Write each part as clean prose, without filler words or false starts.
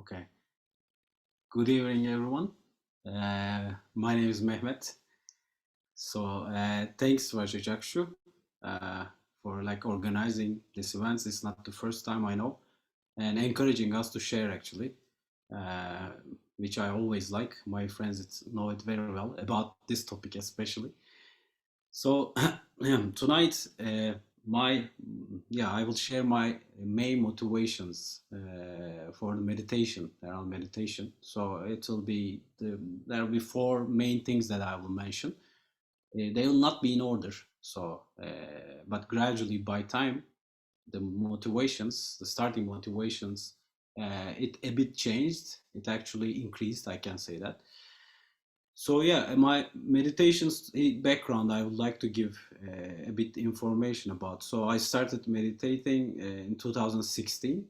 Okay. Good evening, everyone. My name is Mehmet. Thanks, Vajajakshu, uh, for organizing this event. It's not the first time I know, and encouraging us to share actually, uh, which I always like. My friends know it very well about this topic especially. So tonight, my yeah, I will share my main motivations for the meditation around meditation. So there will be four main things that I will mention. They will not be in order. But gradually by time, the starting motivations, it a bit changed. It actually increased. I can say that. So yeah, my meditations background I would like to give a bit information about. So I started meditating in 2016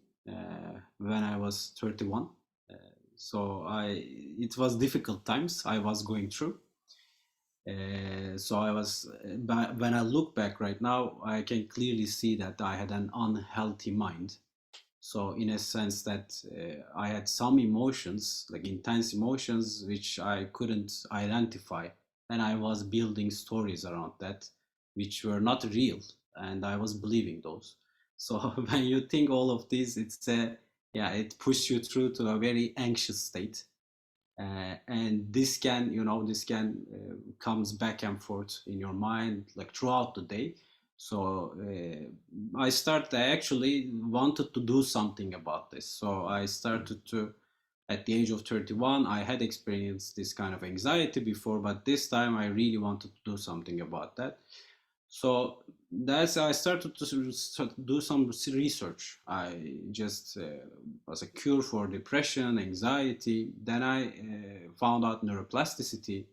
when I was 31. Uh, it was difficult times I was going through. When I look back right now, I can clearly see that I had an unhealthy mind. So in a sense that I had some emotions, like intense emotions, which I couldn't identify, and I was building stories around that, which were not real, and I was believing those. So when you think all of this, it pushes you through to a very anxious state, and this can comes back and forth in your mind like throughout the day. I actually wanted to do something about this, so I started to, at the age of 31, I had experienced this kind of anxiety before, but this time I really wanted to do something about that. So that's I started to do some research. I just was a cure for depression, anxiety. Then I found out neuroplasticity,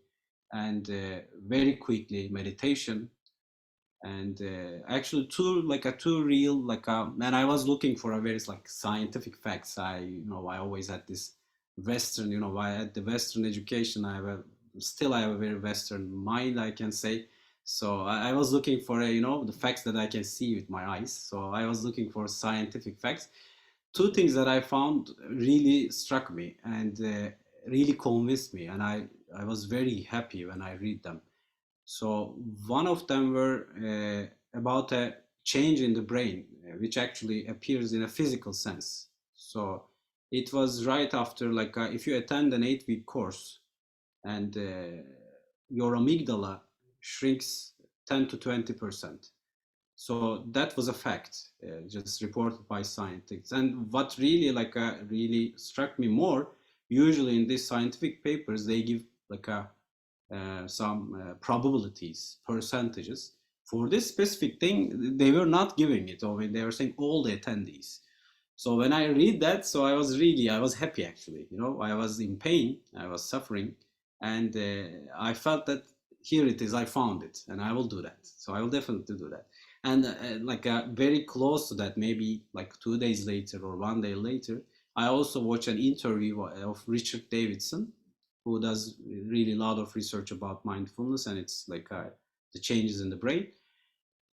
and very quickly meditation, and actually two real and I was looking for a very scientific facts. I always had this Western, I had the Western education. I have a very Western mind, I can say. So I was looking for the facts that I can see with my eyes. So I was looking for scientific facts. Two things that I found really struck me and really convinced me, and I was very happy when I read them. So one of them were about a change in the brain, which actually appears in a physical sense. So it was right after, if you attend an 8-week course, and your amygdala shrinks 10 to 20%. So that was a fact, just reported by scientists. And what really struck me more, usually in these scientific papers, they give like a some probabilities, percentages. For this specific thing, they were not giving it, or they were saying all the attendees. So when I read that, I was happy actually. I was in pain, I was suffering, and I felt that here it is, I found it, and I will do that. So I will definitely do that. And very close to that, maybe like 2 days later or one day later, I also watched an interview of Richard Davidson, who does really a lot of research about mindfulness, and it's the changes in the brain.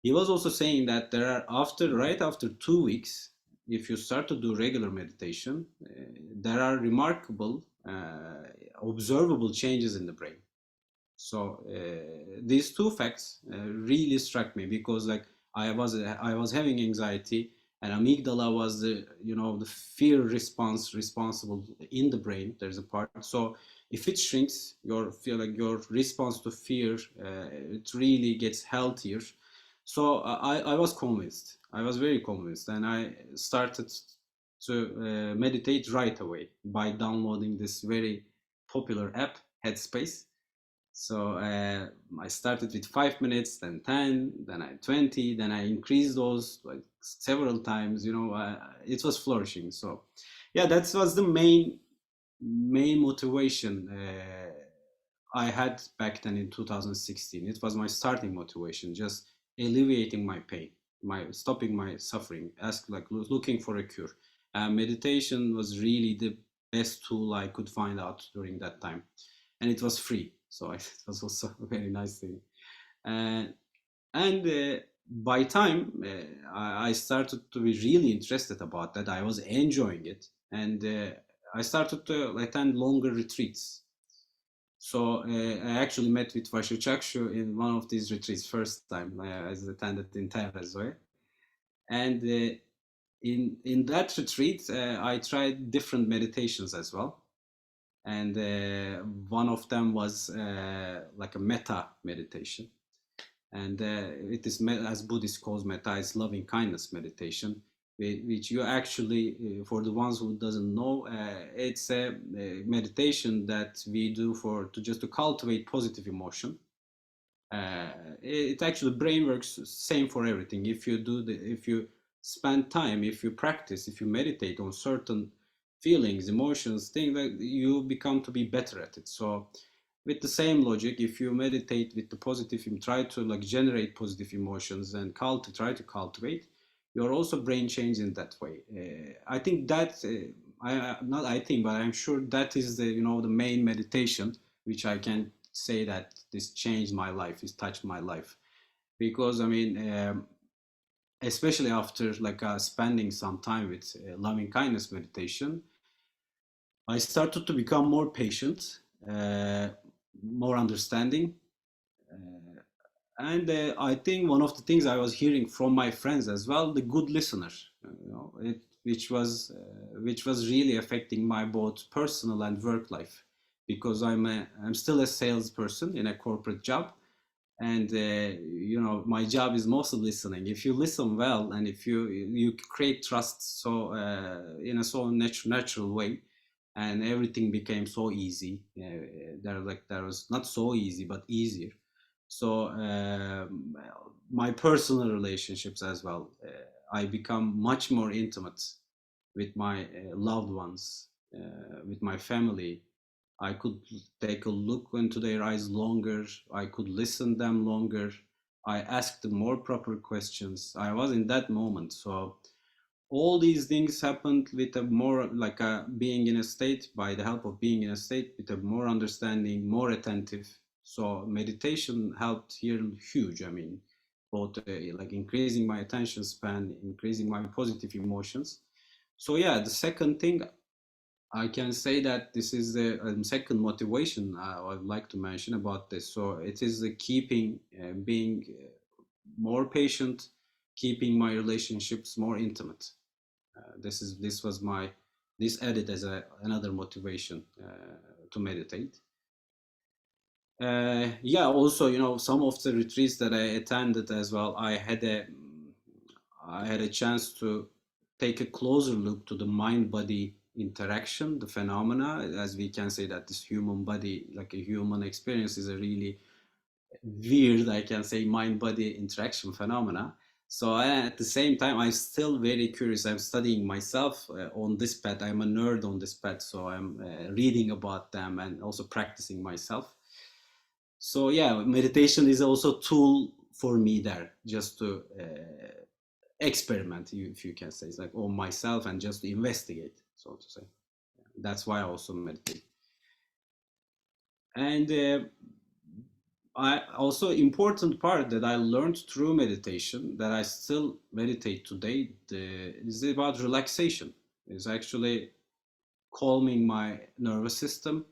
He was also saying that right after 2 weeks, if you start to do regular meditation, there are remarkable, observable changes in the brain. So these two facts really struck me, because I was having anxiety, and amygdala was the fear response responsible in the brain. There's a part. So if it shrinks, your response to fear, it really gets healthier. So I was convinced. I was very convinced, and I started to meditate right away by downloading this very popular app, Headspace. So I started with 5 minutes, then 10, then I 20, then I increased those like several times. It was flourishing. So yeah, that was the main motivation I had back then in 2016. It was my starting motivation, just alleviating my pain, my stopping my suffering, looking for a cure. Meditation was really the best tool I could find out during that time, and it was free. So it was also a very nice thing. Uh, and by time I started to be really interested about that, I was enjoying it, and I started to attend longer retreats. So I actually met with Vashu in one of these retreats first time. I attended in Terezwe, and in that retreat I tried different meditations as well, and one of them was like a metta meditation, and it is as Buddhist calls metta, is loving kindness meditation, which you actually, for the ones who doesn't know, it's a meditation that we do for to just to cultivate positive emotion. uh, it actually brain works same for everything. If you spend time, if you practice, if you meditate on certain feelings, emotions, things, that you become to be better at it. So with the same logic, if you meditate with the positive, you try to like generate positive emotions and try to cultivate, you're also brain change in that way. I think that not I think, but I'm sure that is the the main meditation which I can say that this changed my life, this touched my life, because I mean, especially after like spending some time with loving kindness meditation, I started to become more patient, uh, more understanding, uh, and I think one of the things I was hearing from my friends as well, the good listener, which was really affecting my both personal and work life, because I'm still a salesperson in a corporate job, and my job is mostly listening. If you listen well, and if you create trust, so in a so natural way, and everything became so easy. There was not so easy but easier. So my personal relationships as well, I become much more intimate with my loved ones, with my family. I could take a look into their eyes longer. I could listen them longer. I asked them more proper questions. I was in that moment. So all these things happened with a more like a being in a state, by the help of being in a state with a more understanding, more attentive. So meditation helped here huge. I mean, both like increasing my attention span, increasing my positive emotions. So yeah, the second thing I can say that this is the second motivation I'd like to mention about this. So it is the keeping, being more patient, keeping my relationships more intimate. This was my this added as another motivation to meditate. Yeah, also some of the retreats that I attended as well, I had a chance to take a closer look to the mind body interaction, the phenomena, as we can say that this human body, like a human experience, is a really weird, I can say, mind body interaction phenomena. So at the same time, I'm still very curious. I'm studying myself on this path. I'm a nerd on this path, so I'm reading about them and also practicing myself. So yeah, meditation is also a tool for me there, just to experiment, if you can say, it's like on myself and just to investigate, so to say. That's why I also meditate. And I also important part that I learned through meditation, that I still meditate today, is about relaxation. Is actually calming my nervous system,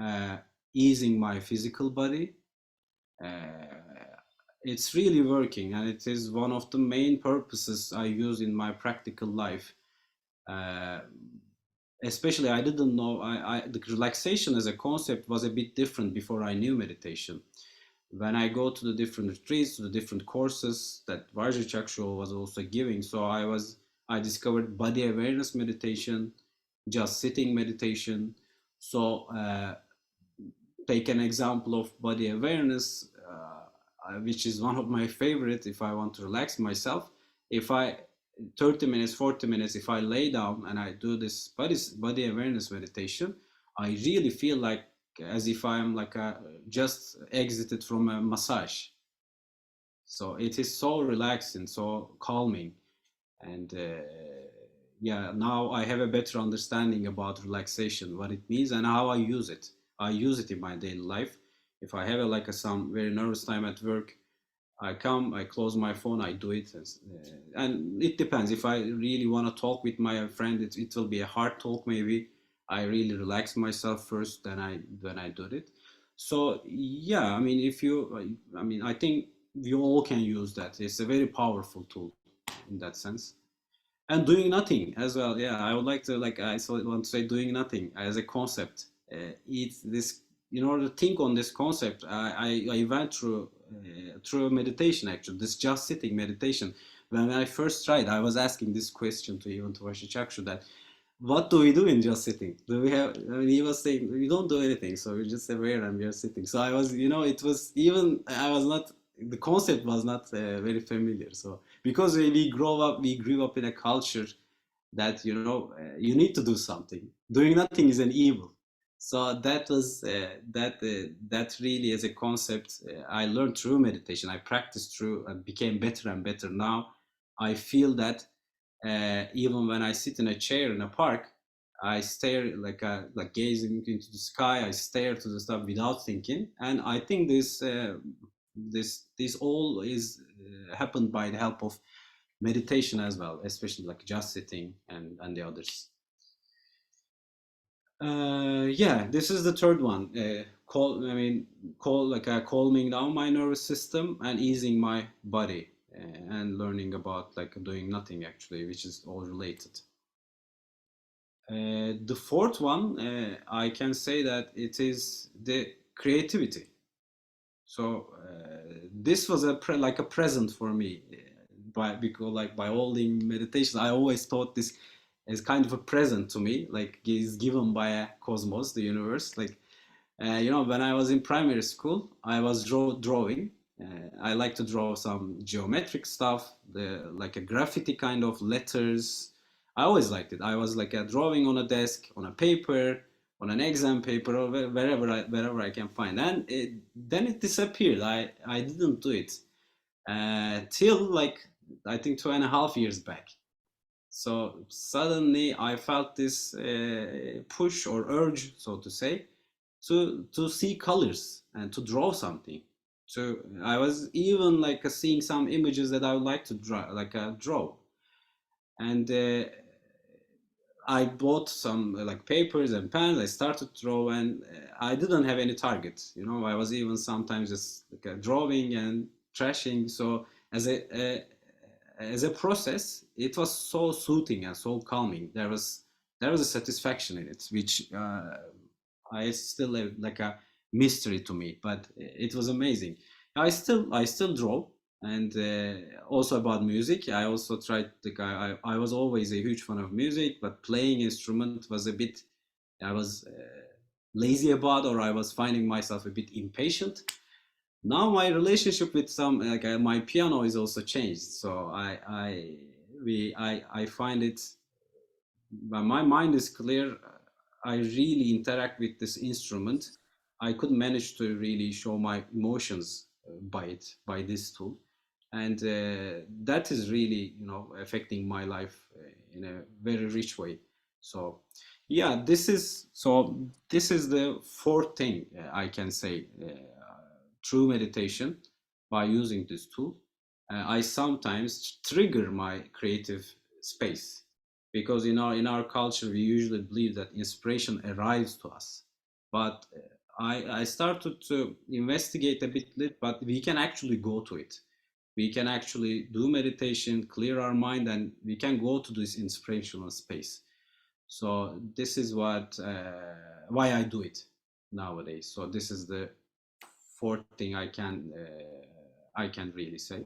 uh, easing my physical body. It's really working, and it is one of the main purposes I use in my practical life. Uh, Especially, I didn't know, the relaxation as a concept was a bit different before I knew meditation. When I go to the different retreats, to the different courses that Vajra Chakshu was also giving, so I discovered body awareness meditation, just sitting meditation. So take an example of body awareness, which is one of my favorite. If I want to relax myself, if I 30 minutes, 40 minutes, if I lay down and I do this body awareness meditation, I really feel like as if I'm like just exited from a massage. So it is so relaxing, so calming, and yeah, now I have a better understanding about relaxation, what it means, and how I use it. I use it in my daily life. If I have some very nervous time at work, I come, I close my phone, I do it, and it depends. If I really want to talk with my friend, it will be a hard talk maybe. I really relax myself first, then I do it. So yeah, I mean, if you, I mean, I think we all can use that. It's a very powerful tool in that sense. And doing nothing as well. Yeah, I would like to, like, I so want to say doing nothing as a concept. It's this, in order to think on this concept, I went through meditation, actually, this just sitting meditation. When I first tried, I was asking this question to even to Chakshu, that what do we do in just sitting? Do we have, I mean, he was saying we don't do anything, so we're just aware and we're sitting. So I was, it was even, I was not, the concept was not very familiar. So because we grew up in a culture that, you need to do something. Doing nothing is an evil. So that was that really, as a concept, I learned through meditation. I practiced through and became better and better. Now I feel that even when I sit in a chair in a park, I stare, like gazing into the sky. I stare to the stuff without thinking, and I think this all is happened by the help of meditation as well, especially like just sitting and the others. Yeah, this is the third one. Calming down my nervous system and easing my body, and learning about like doing nothing, actually, which is all related. The fourth one, I can say that it is the creativity. So this was like a present for me, because like by holding meditation, I always thought this as kind of a present to me, like is given by a cosmos, the universe. Like when I was in primary school, I was drawing. I like to draw some geometric stuff, like a graffiti kind of letters. I always liked it. I was like a drawing on a desk, on a paper, on an exam paper, or wherever I can find. And then it disappeared. I didn't do it till like I think 2.5 years back. So suddenly I felt this push or urge, so to say, to see colors and to draw something. So I was even like seeing some images that I would like to draw, and I bought some like papers and pens. I started to draw, and I didn't have any target. I was even sometimes just like drawing and trashing. So as a process, it was so soothing and so calming. There was a satisfaction in it, which I still have like a mystery to me, but it was amazing. I still draw, and also about music. I also tried, like I was always a huge fan of music, but playing instrument was a bit, I was lazy about, or I was finding myself a bit impatient. Now my relationship with some, like my piano is also changed. So I find it, when my mind is clear, I really interact with this instrument. I could manage to really show my emotions by this tool, and that is really, affecting my life in a very rich way. So yeah, this is the fourth thing I can say. Through meditation, by using this tool, I sometimes trigger my creative space, because in our culture we usually believe that inspiration arrives to us, but I started to investigate a bit, but we can actually go to it. We can actually do meditation, clear our mind, and we can go to this inspirational space. So this is why I do it nowadays. So this is the fourth thing I can really say.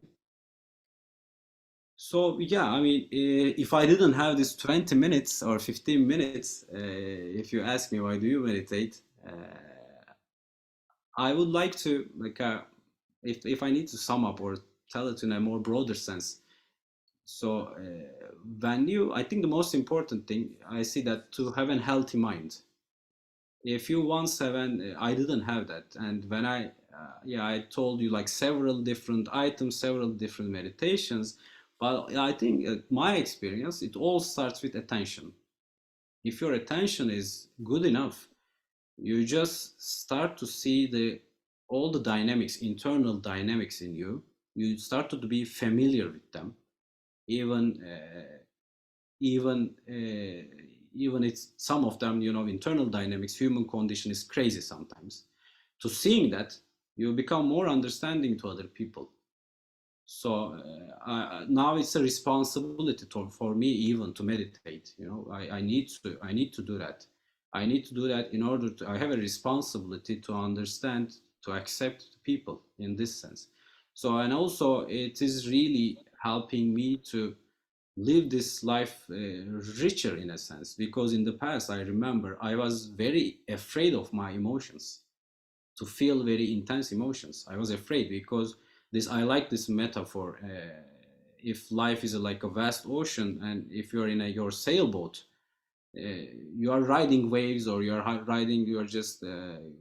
So yeah, I mean, if I didn't have this 20 minutes or 15 minutes, if you ask me why do you meditate, I would like to, like, if I need to sum up or tell it in a more broader sense. So I think the most important thing I see that to have a healthy mind. If you once have I didn't have that, and when yeah, I told you like several different items, several different meditations, but I think my experience, it all starts with attention. If your attention is good enough, you just start to see all the dynamics, internal dynamics in you. You start to be familiar with them, even even even it's some of them, internal dynamics, human condition is crazy sometimes. To seeing that, you become more understanding to other people. So now it's a responsibility for me even to meditate. I need to do that. I need to do that in order to. I have a responsibility to understand, to accept people in this sense. So, and also it is really helping me to live this life richer in a sense, because in the past I remember I was very afraid of my emotions, to feel very intense emotions. I was afraid because this. I like this metaphor. If life is like a vast ocean, and if you're in your sailboat, you are riding waves, or you are just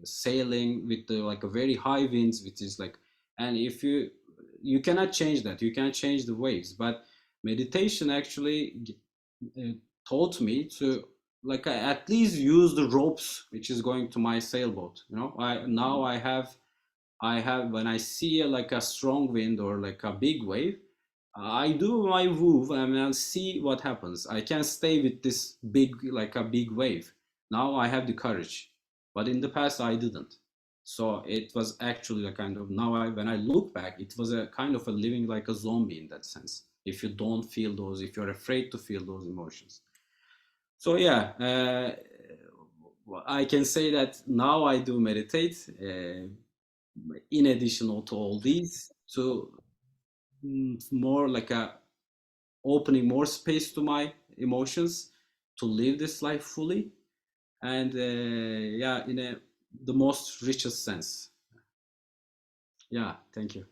sailing with like a very high winds, which is like, and if you cannot change that, you cannot change the waves. But meditation actually uh, taught me to, like, at least use the ropes which is going to my sailboat. I now I have when I see like a strong wind or like a big wave, I do my move and I'll see what happens. I can stay with this big, like a big wave. Now I have the courage, but in the past I didn't. So it was actually a kind of, now when I look back, it was a kind of a living like a zombie in that sense. If you don't feel those, if you're afraid to feel those emotions. So yeah, I can say that now I do meditate. In addition to all these, to more like a opening more space to my emotions, to live this life fully, and yeah, in a the most richest sense. Yeah, thank you.